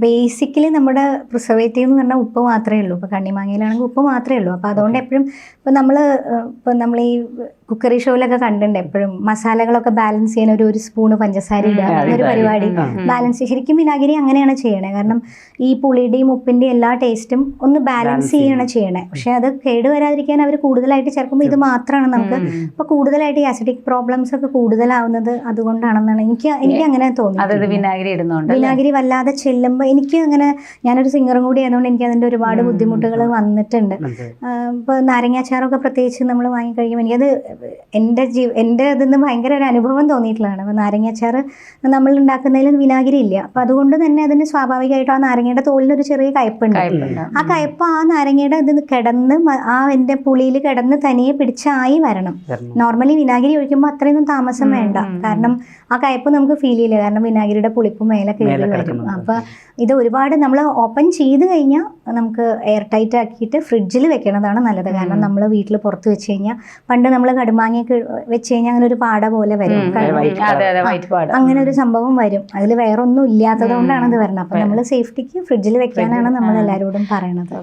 Basically നമ്മുടെ preservative എന്ന് പറഞ്ഞാൽ ഉപ്പ് മാത്രമേ ഉള്ളൂ. ഇപ്പോൾ കണ്ണിമാങ്ങയിലാണെങ്കിൽ ഉപ്പ് മാത്രമേ ഉള്ളൂ. അപ്പോൾ അതുകൊണ്ട് എപ്പോഴും നമ്മൾ ഈ കുക്കറി ഷോയിലൊക്കെ കണ്ടിട്ടുണ്ട് എപ്പോഴും മസാലകളൊക്കെ ബാലൻസ് ചെയ്യാൻ ഒരു സ്പൂണ് പഞ്ചസാര ഇടുക എന്നൊരു പരിപാടി ബാലൻസ്. ശരിക്കും വിനാഗിരി അങ്ങനെയാണ് ചെയ്യണേ. കാരണം ഈ പുളിയുടെയും ഉപ്പിൻ്റെയും എല്ലാ ടേസ്റ്റും ഒന്ന് ബാലൻസ് ചെയ്യാണ് ചെയ്യണേ. പക്ഷെ അത് കേടുവരാതിരിക്കാൻ അവർ കൂടുതലായിട്ട് ചേർക്കുമ്പോൾ ഇത് മാത്രമാണ് നമുക്ക് ഇപ്പോൾ കൂടുതലായിട്ട് ഈ അസിഡിക് പ്രോബ്ലംസ് ഒക്കെ കൂടുതലാവുന്നത് അതുകൊണ്ടാണെന്നാണ് എനിക്ക് അങ്ങനെ തോന്നുന്നത്. വിനാഗിരി വല്ലാതെ ചെല്ലുമ്പോൾ എനിക്ക് അങ്ങനെ, ഞാനൊരു സിംഗറും കൂടി ആയതുകൊണ്ട് എനിക്ക് അതിൻ്റെ ഒരുപാട് ബുദ്ധിമുട്ടുകൾ വന്നിട്ടുണ്ട്. ഇപ്പോൾ നാരങ്ങാച്ചാറൊക്കെ പ്രത്യേകിച്ച് നമ്മൾ വാങ്ങിക്കഴിയുമ്പോൾ എനിക്കത് എൻ്റെ ഇതിന്ന് ഭയങ്കര ഒരു അനുഭവം തോന്നിയിട്ടുള്ളതാണ്. അപ്പോൾ നാരങ്ങാച്ചാറ് നമ്മൾ ഉണ്ടാക്കുന്നതിൽ വിനാഗിരി ഇല്ല. അപ്പോൾ അതുകൊണ്ട് തന്നെ അതിന് സ്വാഭാവികമായിട്ടും ആ നാരങ്ങയുടെ തോലിനൊരു ചെറിയ കയ്പ്പുണ്ട്. ആ കയ്പ്പ് ആ നാരങ്ങയുടെ ഇത് കിടന്ന് ആ എൻ്റെ പുളിയിൽ കിടന്ന് തനിയെ പിടിച്ചായി വരണം. നോർമലി വിനാഗിരി ഒഴിക്കുമ്പോൾ അത്രയൊന്നും താമസം വേണ്ട. കാരണം ആ കയ്പ്പ് നമുക്ക് ഫീൽ ചെയ്യില്ല. കാരണം വിനാഗിരിയുടെ പുളിപ്പ് മേലെ കയറി വരും. അപ്പോൾ ഇത് ഒരുപാട് നമ്മൾ ഓപ്പൺ ചെയ്ത് കഴിഞ്ഞാൽ നമുക്ക് എയർ ടൈറ്റ് ആക്കിയിട്ട് ഫ്രിഡ്ജിൽ വെക്കണതാണ് നല്ലത്. കാരണം നമ്മൾ വീട്ടിൽ പുറത്ത് വെച്ച് കഴിഞ്ഞാൽ, പണ്ട് നമ്മൾ കടുമാങ്ങയൊക്കെ വെച്ച് കഴിഞ്ഞാൽ അങ്ങനെ ഒരു പാട പോലെ വരും, അങ്ങനെ ഒരു സംഭവം വരും. അതിൽ വേറെ ഒന്നും ഇല്ലാത്തത് കൊണ്ടാണ് ഇത് വരുന്നത്. അപ്പം നമ്മൾ സേഫ്റ്റിക്ക് ഫ്രിഡ്ജിൽ വെക്കാനാണ് നമ്മൾ എല്ലാവരോടും പറയണത്.